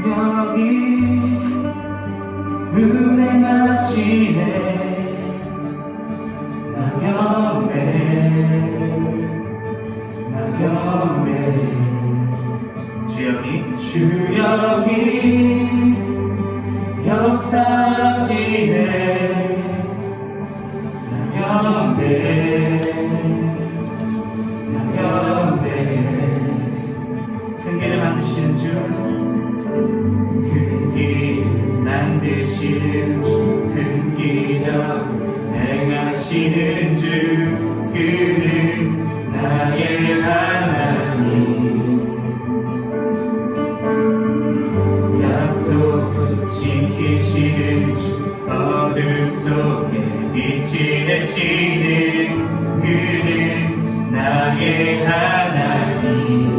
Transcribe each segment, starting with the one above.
여기 은행하시네 나경배 주여기 역사하시네 나경배 큰 길을 만드시는 주 큰 길 만드시는 주 큰 기적 행하시는 주 그는 나의 하나님 약속 지키시는 주 어둠 속에 빛이 되시는 그는 나의 하나님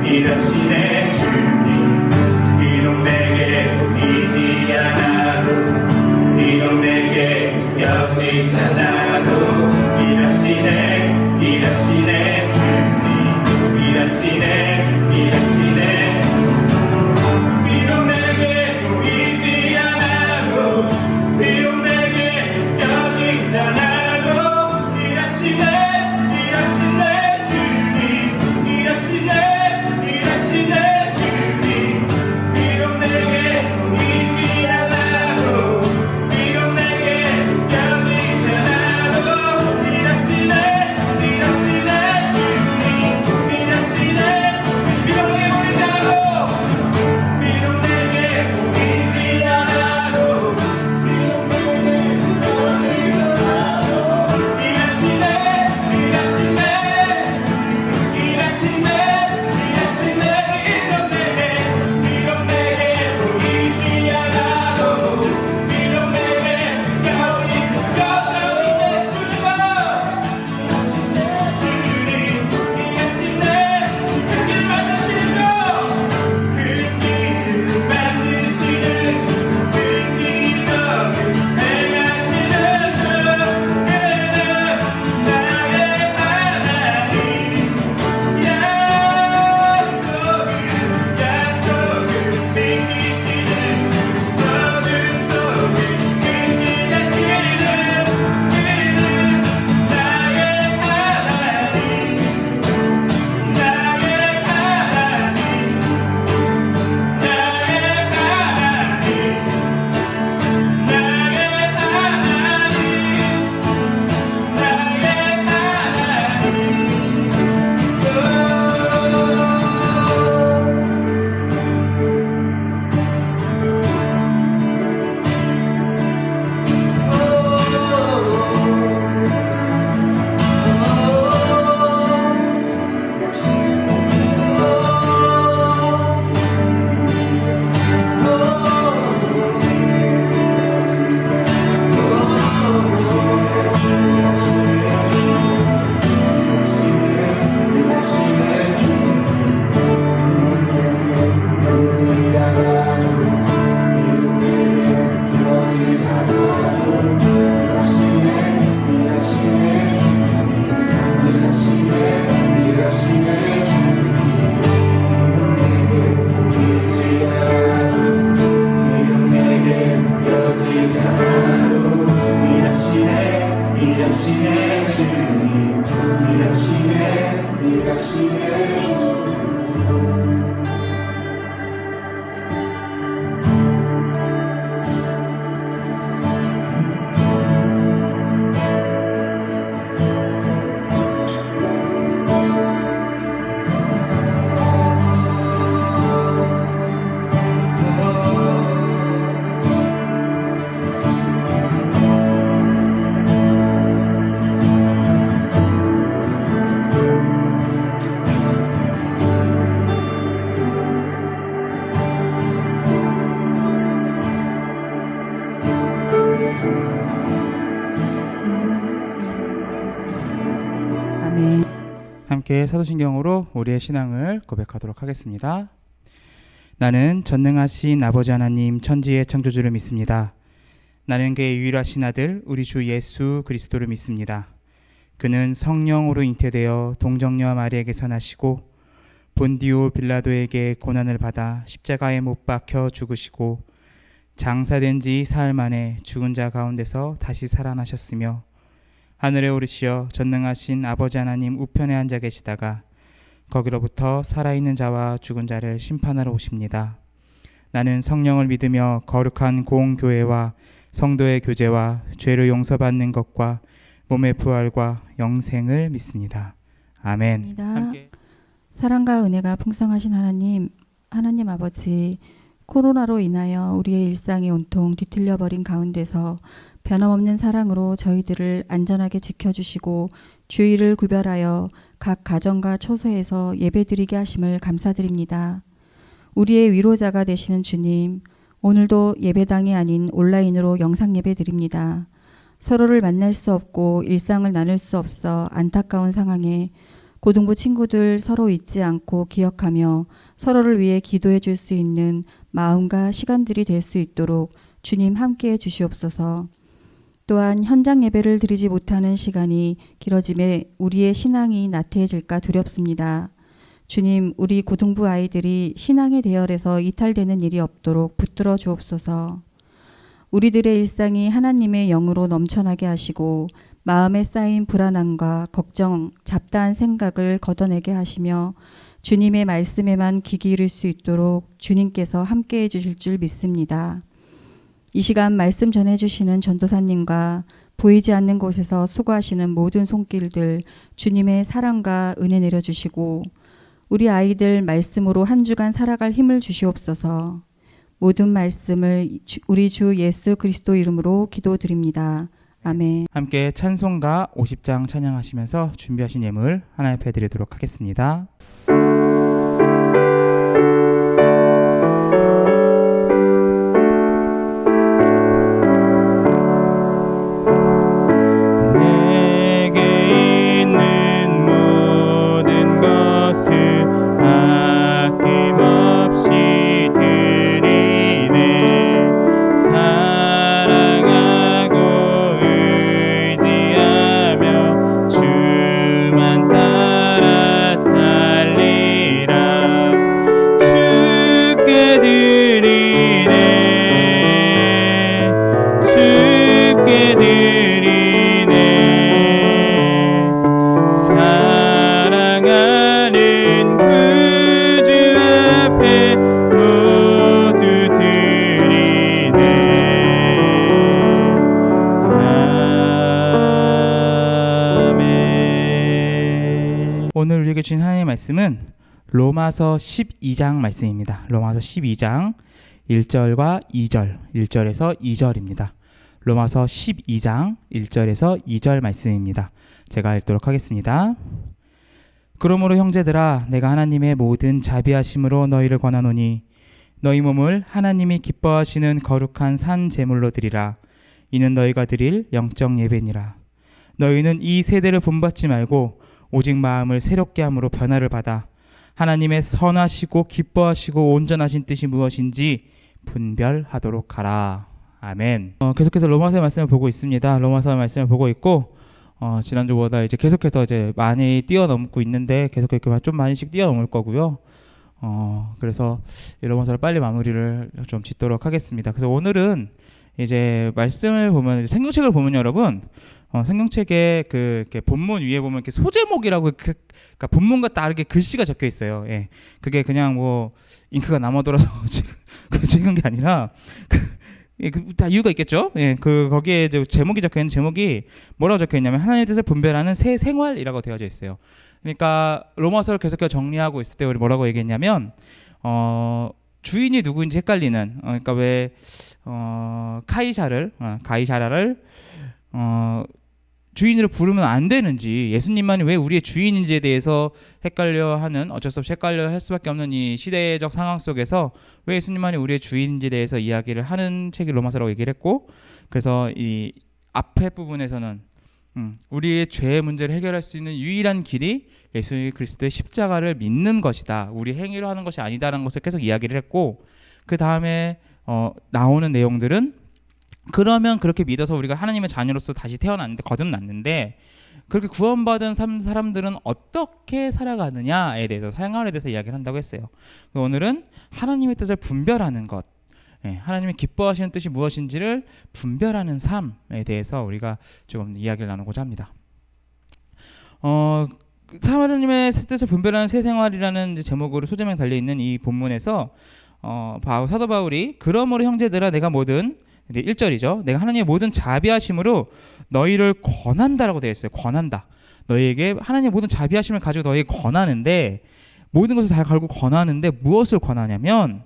일하시네 주님 비록 내게 보이지 않아도 비록 내게 느껴지지 않아도 일하시네 주님 일하시네 비록 내게 보이지 않아도 비록 내게 느껴지지 않아도 일하시네 주님 일하시네 주님 비록 내게 보이지 않아도 비록 내게 느껴지지 않아도 곁이잖아요. 일하시네 주님, 일하시네 주님. 아멘. 함께 사도신경으로 우리의 신앙을 고백하도록 하겠습니다. 나는 전능하신 아버지 하나님 천지의 창조주를 믿습니다. 나는 그의 유일하신 아들 우리 주 예수 그리스도를 믿습니다. 그는 성령으로 잉태되어 동정녀 마리에게서 나시고 본디오 빌라도에게 고난을 받아 십자가에 못 박혀 죽으시고 장사된 지 사흘 만에 죽은 자 가운데서 다시 살아나셨으며 하늘에 오르시어 전능하신 아버지 하나님 우편에 앉아 계시다가 거기로부터 살아있는 자와 죽은 자를 심판하러 오십니다. 나는 성령을 믿으며 거룩한 공교회와 성도의 교제와 죄를 용서받는 것과 몸의 부활과 영생을 믿습니다. 아멘. 함께. 사랑과 은혜가 풍성하신 하나님 아버지, 코로나로 인하여 우리의 일상이 온통 뒤틀려버린 가운데서 변함없는 사랑으로 저희들을 안전하게 지켜주시고 주일을 구별하여 각 가정과 처소에서 예배드리게 하심을 감사드립니다. 우리의 위로자가 되시는 주님, 오늘도 예배당이 아닌 온라인으로 영상 예배드립니다. 서로를 만날 수 없고 일상을 나눌 수 없어 안타까운 상황에 고등부 친구들 서로 잊지 않고 기억하며 서로를 위해 기도해 줄 수 있는 마음과 시간들이 될 수 있도록 주님 함께해 주시옵소서. 또한 현장 예배를 드리지 못하는 시간이 길어짐에 우리의 신앙이 나태해질까 두렵습니다. 주님, 우리 고등부 아이들이 신앙의 대열에서 이탈되는 일이 없도록 붙들어 주옵소서. 우리들의 일상이 하나님의 영으로 넘쳐나게 하시고 마음에 쌓인 불안함과 걱정, 잡다한 생각을 걷어내게 하시며 주님의 말씀에만 귀 기울일 수 있도록 주님께서 함께해 주실 줄 믿습니다. 이 시간 말씀 전해주시는 전도사님과 보이지 않는 곳에서 수고하시는 모든 손길들 주님의 사랑과 은혜 내려주시고 우리 아이들 말씀으로 한 주간 살아갈 힘을 주시옵소서. 모든 말씀을 우리 주 예수 그리스도 이름으로 기도드립니다. 아멘. 함께 찬송가 50장 찬양하시면서 준비하신 예물 하나 옆에 드리도록 하겠습니다. 내게 있는 모든 것을 아낌없이 드리네. 사랑하고 의지하며 주만 따라 살리라. 주께 드리네. 주께 드리네. 사랑하는 구주 앞에 모두 드리네. 아멘. 오늘 우리에게 주신 하나님의 말씀은 로마서 12장 말씀입니다. 로마서 12장 1절과 2절, 1절에서 2절입니다. 로마서 12장 1절에서 2절 말씀입니다. 제가 읽도록 하겠습니다. 그러므로 형제들아, 내가 하나님의 모든 자비하심으로 너희를 권하노니 너희 몸을 하나님이 기뻐하시는 거룩한 산 제물로 드리라. 이는 너희가 드릴 영적 예배니라. 너희는 이 세대를 본받지 말고 오직 마음을 새롭게 함으로 변화를 받아 하나님의 선하시고 기뻐하시고 온전하신 뜻이 무엇인지 분별하도록 하라. 아멘. 계속해서 로마서의 말씀을 보고 있습니다. 로마서의 말씀을 보고 있고 지난주보다 이제 계속해서 이제 많이 뛰어넘고 있는데 계속 이렇게 좀 많이씩 뛰어넘을 거고요. 그래서 이 로마서를 빨리 마무리를 좀 짓도록 하겠습니다. 그래서 오늘은 이제 말씀을 보면 이제 성경책을 보면 여러분 성경책에 이렇게 본문 위에 보면 이렇게 소제목이라고 그러니까 본문과 다르게 글씨가 적혀 있어요. 예. 그게 그냥 뭐 잉크가 남아돌아서 찍은 게 아니라 다 이유가 있겠죠. 예. 거기에 이제 제목이 적혀 있는 제목이 뭐라고 적혀 있냐면 하나님의 뜻을 분별하는 새 생활이라고 되어져 있어요. 그러니까 로마서를 계속해서 정리하고 있을 때 우리 뭐라고 얘기했냐면 주인이 누구인지 헷갈리는 그러니까 왜 가이사라를 주인으로 부르면 안 되는지 예수님만이 왜 우리의 주인인지에 대해서 헷갈려하는 어쩔 수 없이 헷갈려 할 수밖에 없는 이 시대적 상황 속에서 왜 예수님만이 우리의 주인인지에 대해서 이야기를 하는 책이 로마서라고 얘기를 했고 그래서 이 앞에 부분에서는 우리의 죄의 문제를 해결할 수 있는 유일한 길이 예수 그리스도의 십자가를 믿는 것이다. 우리 행위로 하는 것이 아니다라는 것을 계속 이야기를 했고 그 다음에 나오는 내용들은 그러면 그렇게 믿어서 우리가 하나님의 자녀로서 다시 태어났는데 거듭났는데 그렇게 구원받은 사람들은 어떻게 살아가느냐에 대해서 생활에 대해서 이야기를 한다고 했어요. 오늘은 하나님의 뜻을 분별하는 것, 하나님이 기뻐하시는 뜻이 무엇인지를 분별하는 삶에 대해서 우리가 조금 이야기를 나누고자 합니다. 하나님의 뜻을 분별하는 새 생활이라는 제목으로 소제명이 달려있는 이 본문에서 사도 바울이 그러므로 형제들아 내가 모든 이제 1절이죠. 내가 하나님의 모든 자비하심으로 너희를 권한다라고 되어 있어요. 권한다. 너희에게 하나님의 모든 자비하심을 가지고 너희에게 권하는데 모든 것을 다 걸고 권하는데 무엇을 권하냐면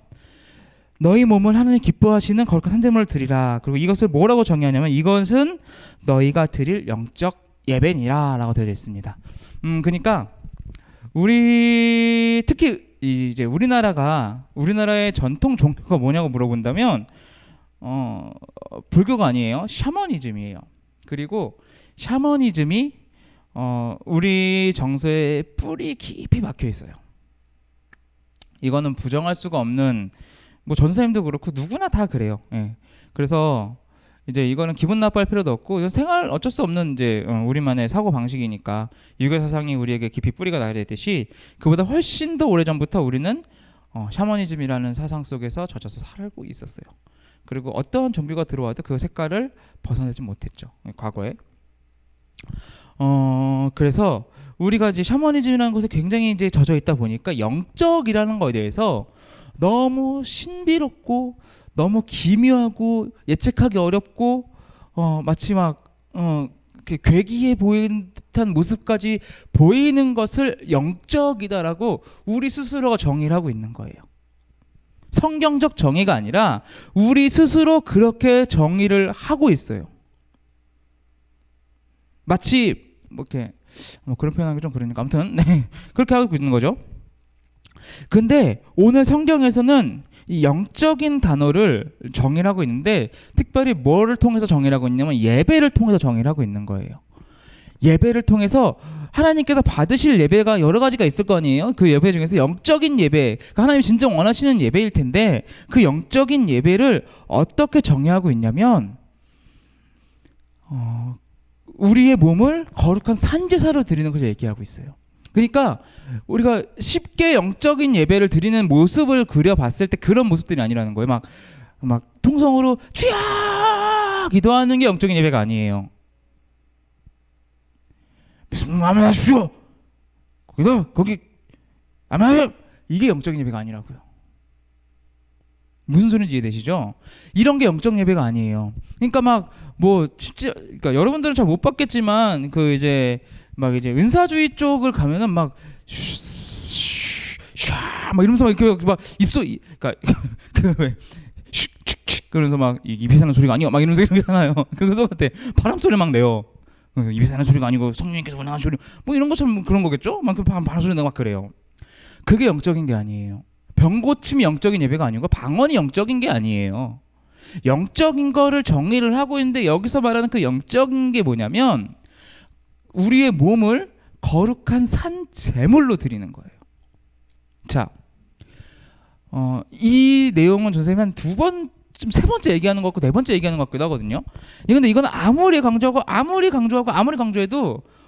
너희 몸을 하나님 기뻐하시는 거룩한 산제물을 드리라. 그리고 이것을 뭐라고 정의하냐면 이것은 너희가 드릴 영적 예배니라 라고 되어 있습니다. 그러니까 특히 이제 우리나라의 전통 종교가 뭐냐고 물어본다면 불교가 아니에요. 샤머니즘이에요. 그리고 샤머니즘이 우리 정서에 뿌리 깊이 박혀 있어요. 이거는 부정할 수가 없는 뭐 전사님도 그렇고 누구나 다 그래요. 예. 그래서 이제 이거는 기분 나빠할 필요도 없고 이건 생활 어쩔 수 없는 이제 우리만의 사고 방식이니까 유교 사상이 우리에게 깊이 뿌리가 나게 됐듯이 그보다 훨씬 더 오래 전부터 우리는 샤머니즘이라는 사상 속에서 젖어서 살고 있었어요. 그리고 어떤 종교가 들어와도 그 색깔을 벗어내지 못했죠. 과거에. 그래서 우리가 이제 샤머니즘이라는 것에 굉장히 이제 젖어 있다 보니까 영적이라는 거에 대해서 너무 신비롭고 너무 기묘하고 예측하기 어렵고 마치 막 이렇게 괴기해 보이는 듯한 모습까지 보이는 것을 영적이다라고 우리 스스로가 정의를 하고 있는 거예요. 성경적 정의가 아니라 우리 스스로 그렇게 정의를 하고 있어요. 마치 뭐 이렇게 그런 표현하기 좀 그러니까 아무튼 그렇게 하고 있는 거죠. 근데 오늘 성경에서는 이 영적인 단어를 정의를 하고 있는데 특별히 뭐를 통해서 정의를 하고 있냐면 예배를 통해서 정의를 하고 있는 거예요. 예배를 통해서 하나님께서 받으실 예배가 여러 가지가 있을 거 아니에요. 그 예배 중에서 영적인 예배, 그러니까 하나님이 진짜 원하시는 예배일 텐데 그 영적인 예배를 어떻게 정의하고 있냐면 우리의 몸을 거룩한 산제사로 드리는 것을 얘기하고 있어요. 그러니까 우리가 쉽게 영적인 예배를 드리는 모습을 그려봤을 때 그런 모습들이 아니라는 거예요. 막 통성으로 주야 기도하는 게 영적인 예배가 아니에요. 아멘 하십시오. 거기 아멘 이게 영적인 예배가 아니라고요. 무슨 소리인지 이해되시죠? 이런 게 영적 예배가 아니에요. 그러니까 진짜 그러니까 여러분들은 잘 못 봤겠지만 그 이제 은사주의 쪽을 가면은 막 이러면서 막 이렇게 막 입소 그러니까 그러면서 막 입이 사는 소리가 아니고 막 이러면서 이러잖아요. 그거 같아. 바람 소리 막 내요. 입이 사는 소리가 아니고 성령님께서 운행하는 소리 뭐 이런 것처럼 그런 거겠죠? 막 바람 소리 내고 막 그래요. 그게 영적인 게 아니에요. 병고침이 영적인 예배가 아니고 방언이 영적인 게 아니에요. 영적인 거를 정의를 하고 있는데 여기서 말하는 그 영적인 게 뭐냐면 우리의 몸을 거룩한 산 제물로 드리는 거예요. 자, 이 내용은 선생님이 한 세 번째 얘기하는 것 같고 네 번째 얘기하는 것 같기도 하거든요. 근데 이건 아무리 강조해도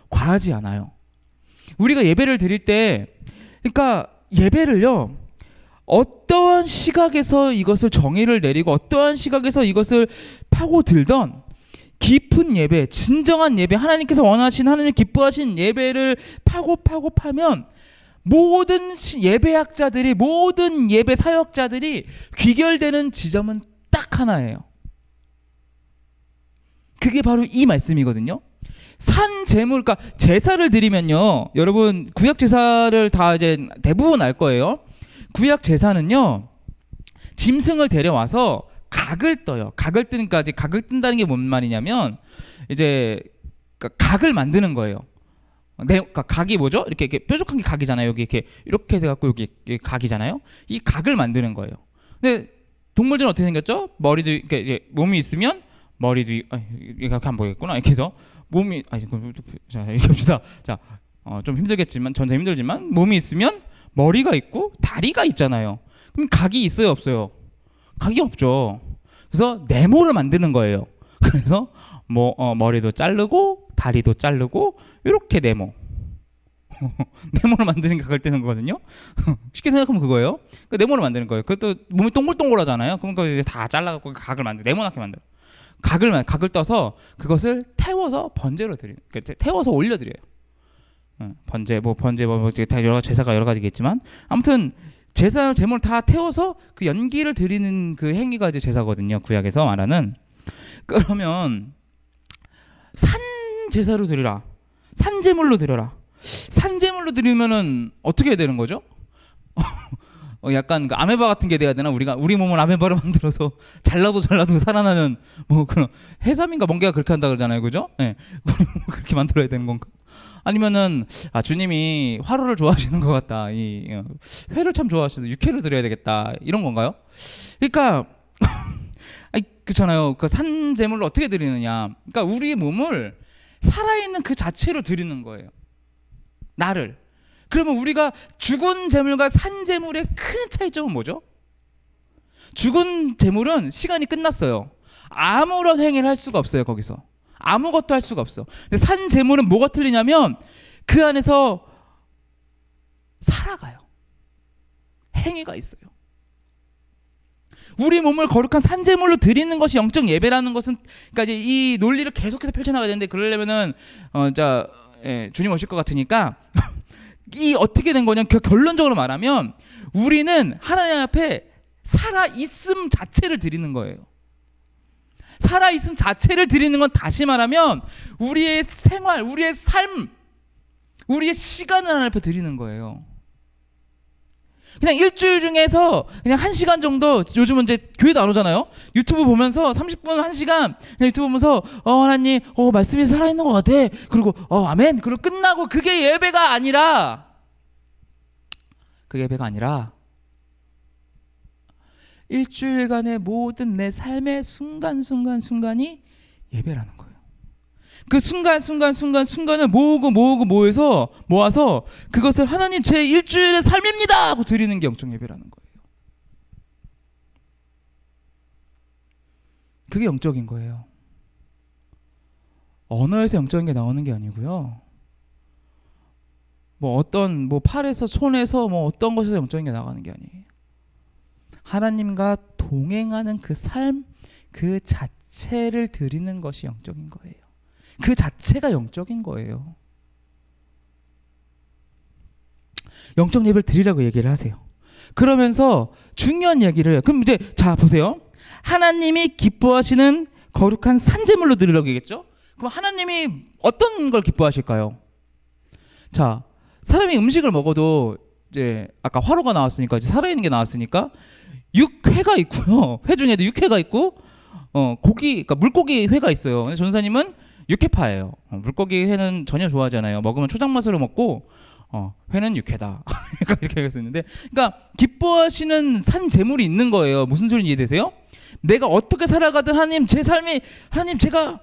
과하지 않아요. 우리가 예배를 드릴 때, 그러니까 예배를요, 어떠한 시각에서 이것을 정의를 내리고 어떠한 시각에서 이것을 파고들던 깊은 예배, 진정한 예배, 하나님께서 원하신 하나님 기뻐하신 예배를 파면 모든 예배학자들이, 모든 예배 사역자들이 귀결되는 지점은 딱 하나예요. 그게 바로 이 말씀이거든요. 산 제물, 그러니까 제사를 드리면요, 여러분 구약 제사를 다 이제 대부분 알 거예요. 구약 제사는요, 짐승을 데려와서 각을 떠요. 각을 뜨는까지, 각을 뜬다는 게 뭔 말이냐면 이제 각을 만드는 거예요. 그러니까 각이 뭐죠? 이렇게 뾰족한 게 각이잖아요. 여기 이렇게 돼갖고 여기 각이잖아요. 이 각을 만드는 거예요. 근데 동물들은 어떻게 생겼죠? 머리도 이제 몸이 있으면 머리도 이렇게 안 보이겠구나. 이렇게 해서 몸이 자 이렇게 합시다. 자, 좀 힘들겠지만 전체 힘들지만 몸이 있으면 머리가 있고 다리가 있잖아요. 그럼 각이 있어요, 없어요? 각이 없죠. 그래서 네모를 만드는 거예요. 그래서 머리도 자르고 다리도 자르고 이렇게 네모를 만드는 게 각을 뜨는 거거든요. 쉽게 생각하면 그거예요. 그 네모를 만드는 거예요. 그것도 몸이 동글동글하잖아요. 그럼 그거 이제 다 잘라갖고 각을 네모나게 만들어. 각을 떠서 그것을 태워서 번제로 드리는, 태워서 올려드려요. 번제 다 여러 가지 제사가 여러 가지겠지만 아무튼 제사 제물 다 태워서 그 연기를 드리는 그 행위가 이제 제사거든요. 구약에서 말하는. 그러면 산 제사로 드리라, 산 제물로 드려라. 산 제물로 드리면은 어떻게 해야 되는 거죠? 약간 그 아메바 같은 게 돼야 되나? 우리 몸을 아메바로 만들어서 잘라도 살아나는 뭐 그런 해삼인가 뭔가 그렇게 한다 그러잖아요, 그죠? 네. 그렇게 만들어야 되는 건가? 아니면은 주님이 화로를 좋아하시는 것 같다. 이 회를 참 좋아하시는 육회를 드려야 되겠다. 이런 건가요? 그러니까 그렇잖아요. 그 산 제물로 어떻게 드리느냐? 그러니까 우리의 몸을 살아있는 그 자체로 드리는 거예요. 나를. 그러면 우리가 죽은 제물과 산 제물의 큰 차이점은 뭐죠? 죽은 제물은 시간이 끝났어요. 아무런 행위를 할 수가 없어요. 거기서 아무것도 할 수가 없어. 근데 산 제물은 뭐가 틀리냐면 그 안에서 살아가요. 행위가 있어요. 우리 몸을 거룩한 산 제물로 드리는 것이 영적 예배라는 것은, 그러니까 이제 이 논리를 계속해서 펼쳐나가야 되는데 그러려면은 주님 오실 것 같으니까 이 어떻게 된 거냐, 결론적으로 말하면 우리는 하나님 앞에 살아있음 자체를 드리는 거예요. 살아있음 자체를 드리는 건 다시 말하면 우리의 생활, 우리의 삶, 우리의 시간을 하나님 앞에 드리는 거예요. 그냥 일주일 중에서 그냥 1시간 정도, 요즘은 이제 교회도 안 오잖아요. 유튜브 보면서 30분, 1시간 그냥 유튜브 보면서 하나님 말씀이 살아있는 것 같아. 그리고 아멘. 그리고 끝나고 그게 예배가 아니라 일주일간의 모든 내 삶의 순간이 예배라는 거예요. 그 순간을 모아서 그것을 하나님 제 일주일의 삶입니다 하고 드리는 게 영적 예배라는 거예요. 그게 영적인 거예요. 언어에서 영적인 게 나오는 게 아니고요. 어떤 팔에서 손에서 어떤 것에서 영적인 게 나가는 게 아니에요. 하나님과 동행하는 그 삶, 그 자체를 드리는 것이 영적인 거예요. 그 자체가 영적인 거예요. 영적 예배를 드리라고 얘기를 하세요. 그러면서 중요한 얘기를 해요. 그럼 이제 자 보세요. 하나님이 기뻐하시는 거룩한 산제물로 드리라고 얘기했죠. 그럼 하나님이 어떤 걸 기뻐하실까요? 자, 사람이 음식을 먹어도 이제 아까 화로가 나왔으니까, 이제 살아있는 게 나왔으니까 육회가 있고요. 회 중에도 육회가 있고 그러니까 물고기 회가 있어요. 근데 전사님은 육회파예요. 물고기 회는 전혀 좋아하지 않아요. 먹으면 초장맛으로 먹고 회는 육회다. 이렇게 했었는데, 그러니까 기뻐하시는 산 제물이 있는 거예요. 무슨 소리인지 이해되세요? 내가 어떻게 살아가든 하나님 제 삶이, 하나님 제가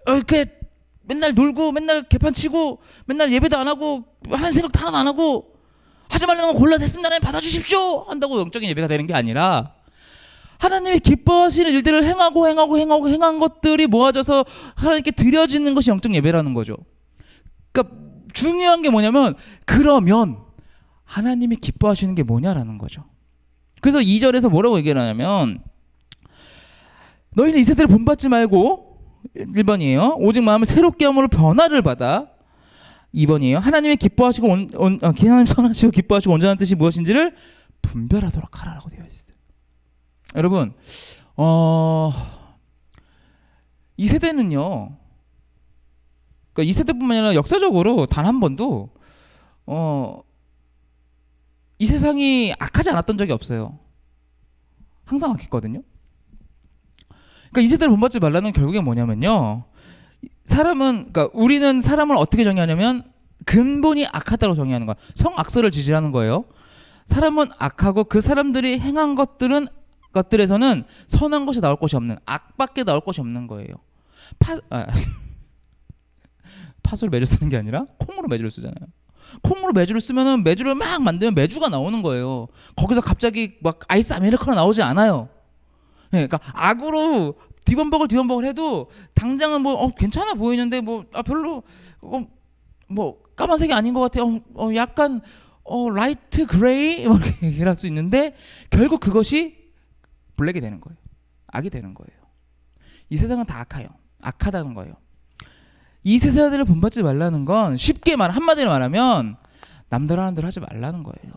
이렇게 맨날 놀고 맨날 개판 치고 맨날 예배도 안 하고 하나님 생각도 하나도 안 하고 하지 말라는 거 골라서 했습니다. 하나님 받아주십시오 한다고 영적인 예배가 되는 게 아니라, 하나님이 기뻐하시는 일들을 행한 것들이 모아져서 하나님께 드려지는 것이 영적 예배라는 거죠. 그러니까 중요한 게 뭐냐면, 그러면 하나님이 기뻐하시는 게 뭐냐라는 거죠. 그래서 2절에서 뭐라고 얘기를 하냐면 너희는 이 세대를 본받지 말고 1번이에요. 오직 마음을 새롭게 함으로 변화를 받아. 2번이에요. 하나님의 기뻐하시고 하나님 선하시고 기뻐하시고 온전한 뜻이 무엇인지를 분별하도록 하라라고 되어 있어요. 여러분, 이 세대는요. 그러니까 이 세대뿐만 아니라 역사적으로 단 한 번도 이 세상이 악하지 않았던 적이 없어요. 항상 악했거든요. 그러니까 이 세대를 본받지 말라는 결국엔 뭐냐면요. 그러니까 우리는 사람을 어떻게 정의하냐면 근본이 악하다고 정의하는 거야. 성악설을 지지하는 거예요. 사람은 악하고 그 사람들이 행한 것들에서는 선한 것이 나올 것이 없는, 악밖에 나올 것이 없는 거예요. 팥으로 매주 쓰는 게 아니라 콩으로 매주를 쓰잖아요. 콩으로 매주를 쓰면은 매주를 막 만들면 매주가 나오는 거예요. 거기서 갑자기 막 아이스 아메리카노 나오지 않아요. 그러니까 악으로 뒤범벅을 해도 당장은 뭐 괜찮아 보이는데 뭐 별로 뭐 까만색이 아닌 것 같아요. 약간 라이트 그레이 이렇게 얘기를 할 수 있는데 결국 그것이 블랙이 되는 거예요. 악이 되는 거예요. 이 세상은 다 악하다는 거예요. 이 세대를 본받지 말라는 건 쉽게 한마디로 말하면 남들 하는 대로 하지 말라는 거예요.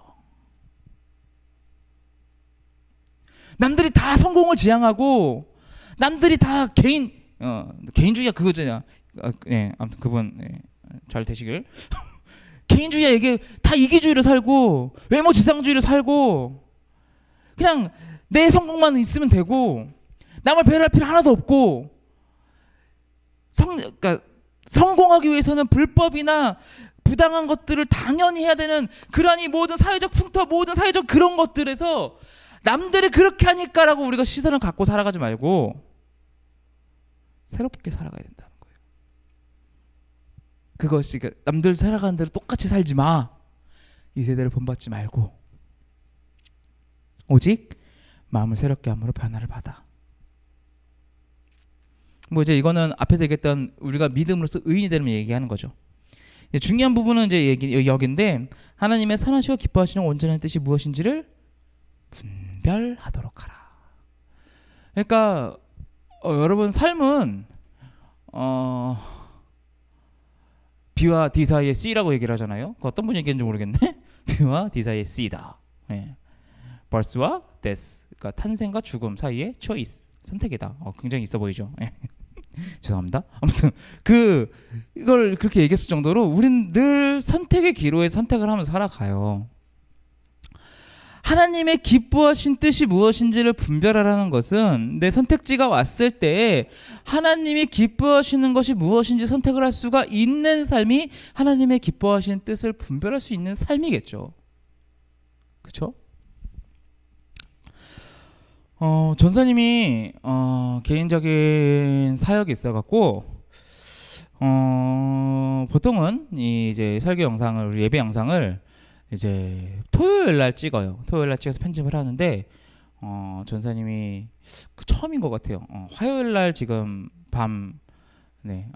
남들이 다 성공을 지향하고 남들이 다 개인주의가 그거잖아요. 아무튼 그분 잘 되시길. 개인주의야 이게 다 이기주의로 살고 외모 지상주의로 살고 그냥 내 성공만 있으면 되고 남을 배려할 필요 하나도 없고 그러니까 성공하기 위해서는 불법이나 부당한 것들을 당연히 해야 되는 그러니 모든 사회적 풍토 모든 사회적 그런 것들에서 남들이 그렇게 하니까라고 우리가 시선을 갖고 살아가지 말고 새롭게 살아가야 된다는 거예요. 그것이 남들 살아가는 대로 똑같이 살지 마. 이 세대를 본받지 말고 오직 마음을 새롭게 함으로 변화를 받아. 뭐 이제 이거는 앞에서 얘기했던 우리가 믿음으로써 의인이 되는 얘기하는 거죠. 중요한 부분은 이제 여기인데 하나님의 선하시고 기뻐하시는 온전한 뜻이 무엇인지를 분별하도록 하라. 그러니까 여러분 삶은 B와 D 사이의 C라고 얘기를 하잖아요. 그 어떤 분이 얘기했는지 모르겠네. B와 D 사이의 C다. birth와 death, 그러니까 탄생과 죽음 사이의 choice, 선택이다. 굉장히 있어 보이죠. 죄송합니다. 아무튼 이걸 그렇게 얘기했을 정도로 우린 늘 선택의 기로에 선택을 하면서 살아가요. 하나님의 기뻐하신 뜻이 무엇인지를 분별하라는 것은 내 선택지가 왔을 때 하나님이 기뻐하시는 것이 무엇인지 선택을 할 수가 있는 삶이 하나님의 기뻐하시는 뜻을 분별할 수 있는 삶이겠죠. 그렇죠? 전사님이 개인적인 사역이 있어갖고 보통은 이제 설교 영상을 예배 영상을 이제 토요일 날 찍어요. 토요일 날 찍어서 편집을 하는데 전사님이 처음인 것 같아요. 화요일 날 지금 밤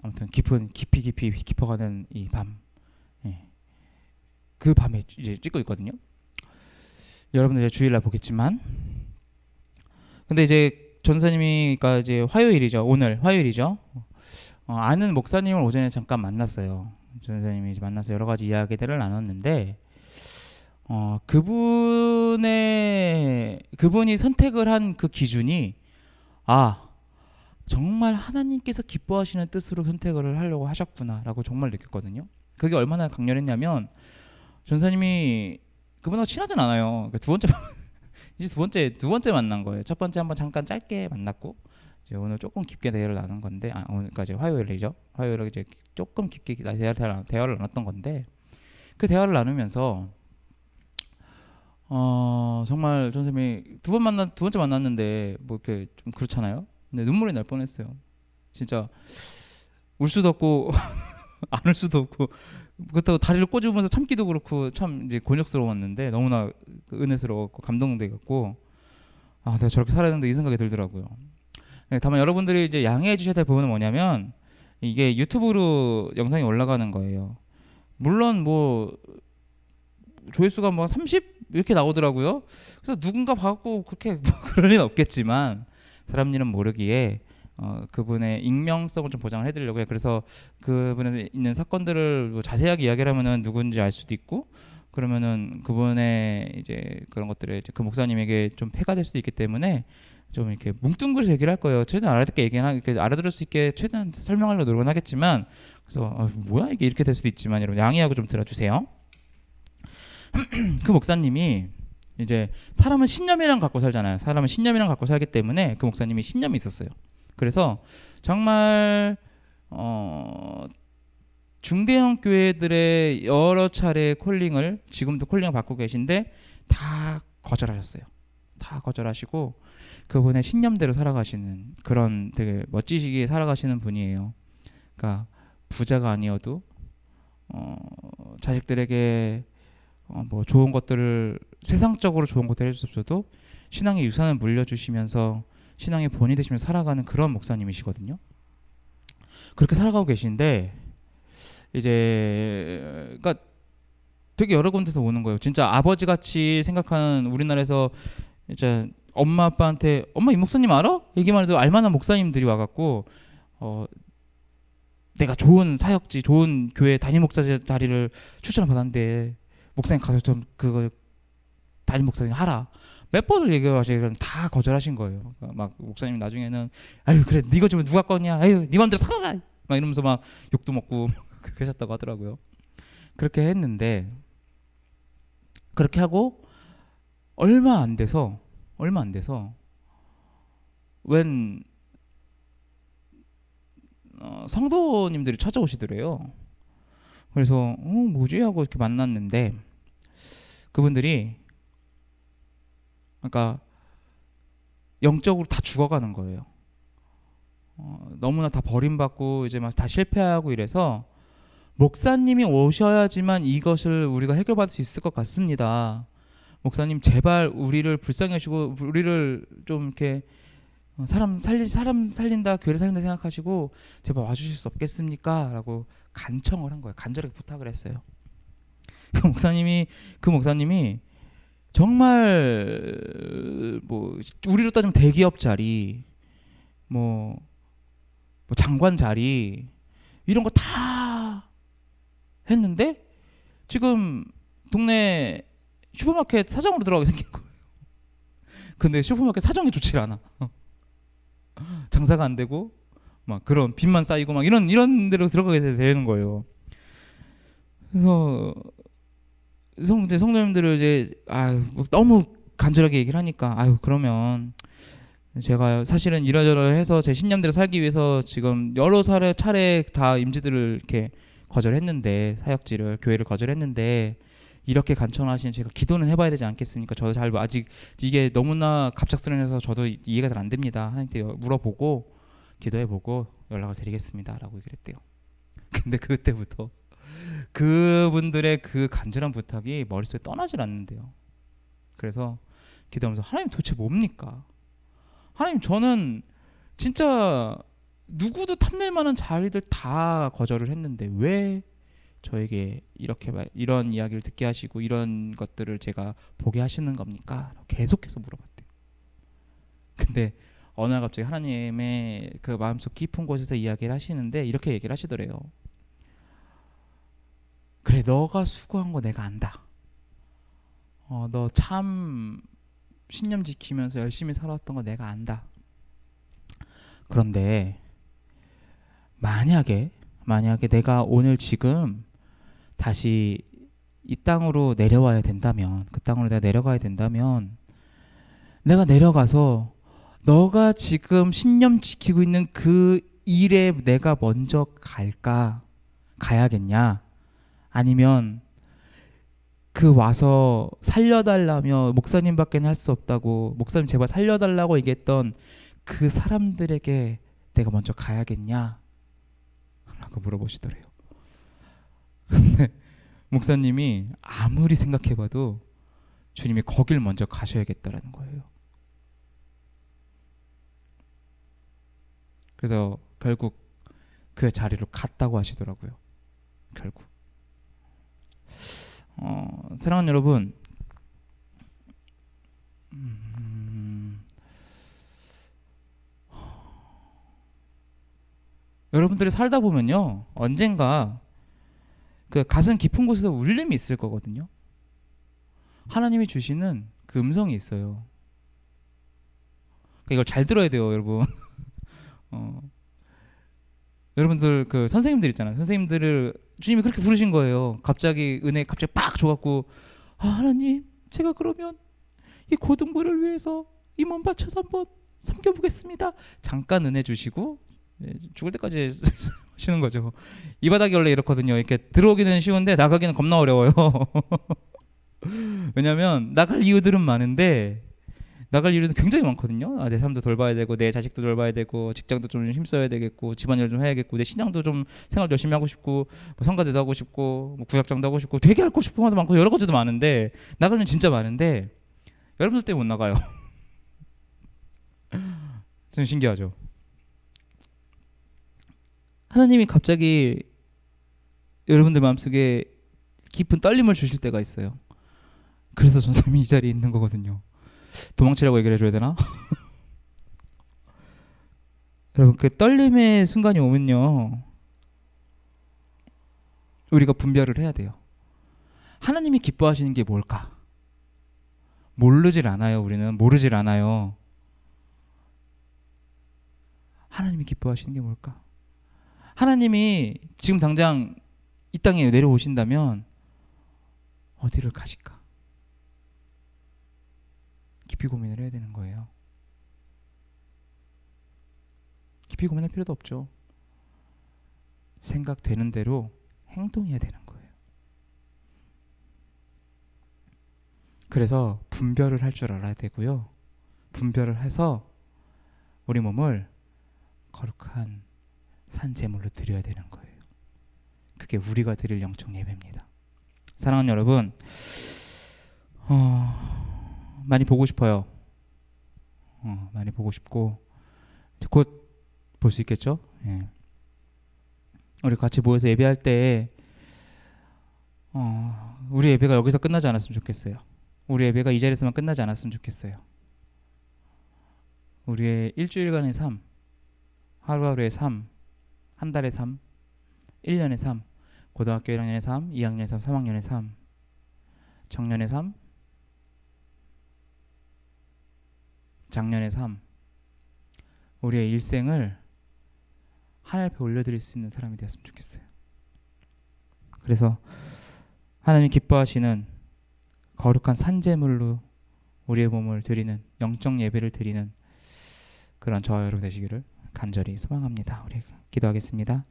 아무튼 깊이 깊어가는 이 밤 그 밤에 이제 찍고 있거든요. 여러분들 이제 주일날 보겠지만. 근데 이제 전사님이 그러니까 이제 화요일이죠. 오늘 화요일이죠. 아는 목사님을 오전에 잠깐 만났어요. 전사님이 이제 만나서 여러 가지 이야기들을 나눴는데 그분이 선택을 한 그 기준이 정말 하나님께서 기뻐하시는 뜻으로 선택을 하려고 하셨구나라고 정말 느꼈거든요. 그게 얼마나 강렬했냐면 전사님이 그분하고 친하진 않아요. 그러니까 두 번째 만난 거예요. 첫 번째 한번 잠깐 짧게 만났고 이제 오늘 조금 깊게 대화를 나눈 건데 오늘까지 화요일이죠. 화요일에 이제 조금 깊게 대화를 나눴던 건데 그 대화를 나누면서 정말 전선생님이 두 번째 만났는데 뭐 이렇게 좀 그렇잖아요. 근데 눈물이 날 뻔했어요. 진짜 울 수도 없고 안 울 수도 없고 그렇다고 다리를 꼬집으면서 참기도 그렇고 참 이제 곤욕스러웠는데 너무나 은혜스러웠고 감동되었고 내가 저렇게 살아야 되는데 이 생각이 들더라고요. 다만 여러분들이 이제 양해해 주셔야 될 부분은 뭐냐면 이게 유튜브로 영상이 올라가는 거예요. 물론 뭐 조회수가 뭐 30 이렇게 나오더라고요. 그래서 누군가 봐갖고 그렇게 뭐 그럴 리는 없겠지만 사람 일은 모르기에 그분의 익명성을 좀 보장을 해드리려고 해요. 그래서 그분에 있는 사건들을 뭐 자세하게 이야기를 하면은 누군지 알 수도 있고 그러면은 그분의 이제 그런 것들에 이제 그 목사님에게 좀 폐가 될 수도 있기 때문에 좀 이렇게 뭉뚱그려서 얘기를 할 거예요. 최대한 알아듣게 얘기나 이렇게 알아들을 수 있게 최대한 설명하려고 노력은 하겠지만 그래서 뭐야 이게 이렇게 될 수도 있지만 여러분 양해하고 좀 들어주세요. 그 목사님이 이제 사람은 신념이랑 갖고 살잖아요. 사람은 신념이랑 갖고 살기 때문에 그 목사님이 신념이 있었어요. 그래서 정말 중대형 교회들의 여러 차례 콜링을 지금도 콜링을 받고 계신데 다 거절하셨어요. 다 거절하시고 그분의 신념대로 살아가시는 그런 되게 멋지시게 살아가시는 분이에요. 그러니까 부자가 아니어도 자식들에게 뭐 좋은 것들을 세상적으로 좋은 것들을 해주셨어도 신앙의 유산을 물려주시면서 신앙의 본이 되시면서 살아가는 그런 목사님이시거든요. 그렇게 살아가고 계신데 이제 그러니까 되게 여러 군데서 오는 거예요. 진짜 아버지 같이 생각하는 우리나라에서 이제 엄마 아빠한테 엄마 이 목사님 알아? 얘기만 해도 알만한 목사님들이 와갖고 내가 좋은 사역지 좋은 교회 담임 목사 자리를 추천을 받았는데 목사님 가서 좀 그거 담임 목사님 하라. 몇 번을 얘기하시고 다 거절하신 거예요. 그러니까 막 목사님 나중에는 아유 그래 네가 주면 누가 거냐? 아유 네 맘대로 살아라. 막 이러면서 막 욕도 먹고 그러셨다고 하더라고요. 그렇게 했는데 그렇게 하고 얼마 안 돼서 웬 성도님들이 찾아오시더래요. 그래서 뭐지 하고 이렇게 만났는데 그분들이 그러니까 영적으로 다 죽어가는 거예요. 너무나 다 버림받고 이제 막 다 실패하고 이래서 목사님이 오셔야지만 이것을 우리가 해결받을 수 있을 것 같습니다. 목사님 제발 우리를 불쌍히 하시고 우리를 좀 이렇게 사람 살린다 교회를 살린다 생각하시고 제발 와주실 수 없겠습니까? 라고 간청을 한 거예요. 간절하게 부탁을 했어요. 그 목사님이 정말 뭐 우리로 따지면 대기업 자리 뭐 장관 자리 이런 거 다 했는데 지금 동네 슈퍼마켓 사장으로 들어가게 생긴 거예요. 근데 슈퍼마켓 사정이 좋지 않아. 장사가 안 되고 막 그런 빚만 쌓이고 막 이런 데로 들어가게 되는 거예요. 그래서 성도님들을 이제 너무 간절하게 얘기를 하니까 그러면 제가 사실은 이러저러해서 제 신념대로 살기 위해서 지금 여러 차례 다 임지들을 이렇게 거절했는데 사역지를 교회를 거절했는데 이렇게 간청하신 제가 기도는 해봐야 되지 않겠습니까? 저도 잘 아직 이게 너무나 갑작스러워서 저도 이해가 잘 안 됩니다. 하나님께 물어보고 기도해보고 연락을 드리겠습니다라고 얘기를 했대요. 근데 그때부터 그분들의 그 간절한 부탁이 머릿속에 떠나질 않는데요. 그래서 기도하면서 하나님 도대체 뭡니까? 하나님 저는 진짜 누구도 탐낼 만한 자리들 다 거절을 했는데 왜 저에게 이렇게 이런 이야기를 듣게 하시고 이런 것들을 제가 보게 하시는 겁니까? 계속해서 물어봤대요. 근데 어느 날 갑자기 하나님의 그 마음속 깊은 곳에서 이야기를 하시는데 이렇게 얘기를 하시더래요. 그래 너가 수고한 거 내가 안다. 너 참 신념 지키면서 열심히 살았던 거 내가 안다. 그런데 만약에 내가 오늘 지금 다시 이 땅으로 내려와야 된다면 그 땅으로 내가 내려가야 된다면 내가 내려가서 너가 지금 신념 지키고 있는 그 일에 내가 먼저 가야겠냐 아니면 그 와서 살려달라며 목사님밖에는 할 수 없다고 목사님 제발 살려달라고 얘기했던 그 사람들에게 내가 먼저 가야겠냐 라고 물어보시더래요. 근데 목사님이 아무리 생각해봐도 주님이 거길 먼저 가셔야겠다라는 거예요. 그래서 결국 그 자리로 갔다고 하시더라고요. 결국 사랑하는 여러분, 여러분들이 살다 보면요, 언젠가 그 가슴 깊은 곳에서 울림이 있을 거거든요. 하나님이 주시는 그 음성이 있어요. 그러니까 이걸 잘 들어야 돼요, 여러분. 여러분들 그 선생님들 있잖아요. 선생님들을 주님이 그렇게 부르신 거예요. 갑자기 은혜 갑자기 빡 줘갖고, 하나님, 제가 그러면 이 고등부를 위해서 이 몸 바쳐서 한번 섬겨보겠습니다. 잠깐 은혜 주시고 죽을 때까지 하시는 거죠. 이 바닥이 원래 이렇거든요. 이렇게 들어오기는 쉬운데 나가기는 겁나 어려워요. 왜냐하면 나갈 이유들은 많은데, 나갈 이유는 굉장히 많거든요. 내 삶도 돌봐야 되고, 내 자식도 돌봐야 되고, 직장도 좀 힘써야 되겠고, 집안일 좀 해야겠고, 내 신앙도 좀 생활 열심히 하고 싶고, 뭐 성가대도 하고 싶고, 뭐 구역장도 하고 싶고, 되게 하고 싶은 것도 많고 여러 가지도 많은데, 나갈 일은 진짜 많은데 여러분들 때문에 못 나가요. 좀 신기하죠. 하나님이 갑자기 여러분들 마음속에 깊은 떨림을 주실 때가 있어요. 그래서 전사님이 이 자리에 있는 거거든요. 도망치라고 얘기를 해줘야 되나? 여러분, 그 떨림의 순간이 오면요, 우리가 분별을 해야 돼요. 하나님이 기뻐하시는 게 뭘까? 모르질 않아요. 우리는 모르질 않아요. 하나님이 기뻐하시는 게 뭘까? 하나님이 지금 당장 이 땅에 내려오신다면 어디를 가실까? 깊이 고민을 해야 되는 거예요. 깊이 고민할 필요도 없죠. 생각되는 대로 행동해야 되는 거예요. 그래서 분별을 할 줄 알아야 되고요. 분별을 해서 우리 몸을 거룩한 산제물로 드려야 되는 거예요. 그게 우리가 드릴 영적 예배입니다. 사랑하는 여러분, 많이 보고 싶어요. 많이 보고 싶고 곧 볼 수 있겠죠? 예. 우리 같이 모여서 예배할 때 우리 예배가 여기서 끝나지 않았으면 좋겠어요. 우리 예배가 이 자리에서만 끝나지 않았으면 좋겠어요. 우리의 일주일간의 삶, 하루하루의 삶, 한 달의 삶, 1년의 삶, 고등학교 1학년의 삶, 2학년의 삶, 3학년의 삶, 청년의 삶, 장년의 삶, 우리의 일생을 하늘 앞에 올려드릴 수 있는 사람이 되었으면 좋겠어요. 그래서 하나님 기뻐하시는 거룩한 산제물로 우리의 몸을 드리는, 영적 예배를 드리는 그런 저와 여러분 되시기를 간절히 소망합니다. 우리 기도하겠습니다.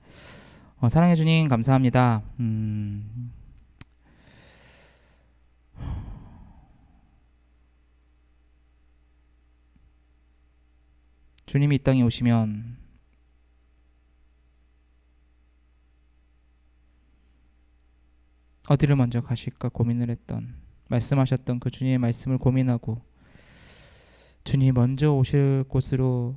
사랑해 주님 감사합니다. 주님이 이 땅에 오시면 어디를 먼저 가실까 고민을 했던, 말씀하셨던 그 주님의 말씀을 고민하고 주님이 먼저 오실 곳으로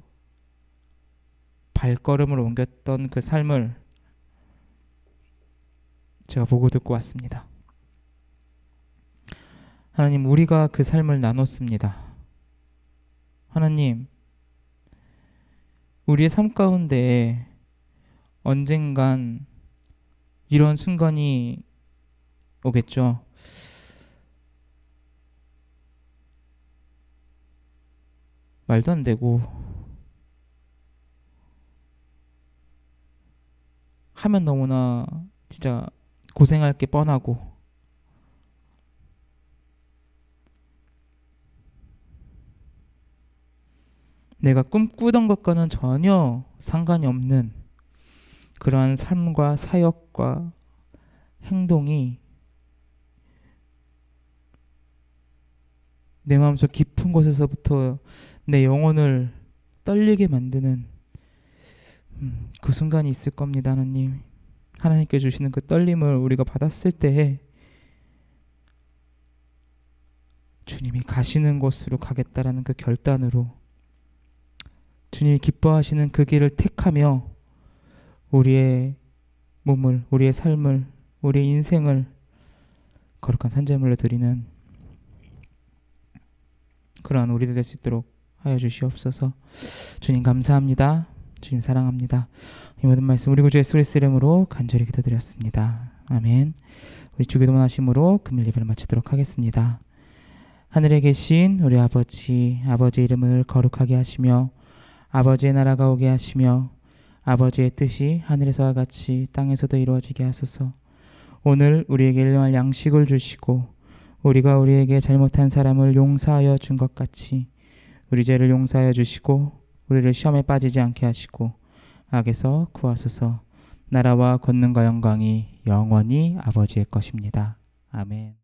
발걸음을 옮겼던 그 삶을 제가 보고 듣고 왔습니다. 하나님, 우리가 그 삶을 나눴습니다. 하나님, 우리의 삶 가운데 언젠간 이런 순간이 오겠죠. 말도 안 되고 하면 너무나 진짜 고생할 게 뻔하고 내가 꿈꾸던 것과는 전혀 상관이 없는 그러한 삶과 사역과 행동이 내 마음속 깊은 곳에서부터 내 영혼을 떨리게 만드는 그 순간이 있을 겁니다. 하나님, 하나님께 주시는 그 떨림을 우리가 받았을 때 주님이 가시는 곳으로 가겠다라는 그 결단으로 주님이 기뻐하시는 그 길을 택하며 우리의 몸을, 우리의 삶을, 우리의 인생을 거룩한 산제물로 드리는 그러한 우리들 될 수 있도록 하여 주시옵소서. 주님 감사합니다. 주님 사랑합니다. 이 모든 말씀 우리 구주 예수 그리스도의 이름으로 간절히 기도드렸습니다. 아멘. 우리 주기도문 하심으로 금일 예배를 마치도록 하겠습니다. 하늘에 계신 우리 아버지, 아버지의 이름을 거룩하게 하시며 아버지의 나라가 오게 하시며 아버지의 뜻이 하늘에서와 같이 땅에서도 이루어지게 하소서. 오늘 우리에게 일용할 양식을 주시고 우리가 우리에게 잘못한 사람을 용서하여 준 것 같이 우리 죄를 용서하여 주시고 우리를 시험에 빠지지 않게 하시고 악에서 구하소서. 나라와 권능과 영광이 영원히 아버지의 것입니다. 아멘.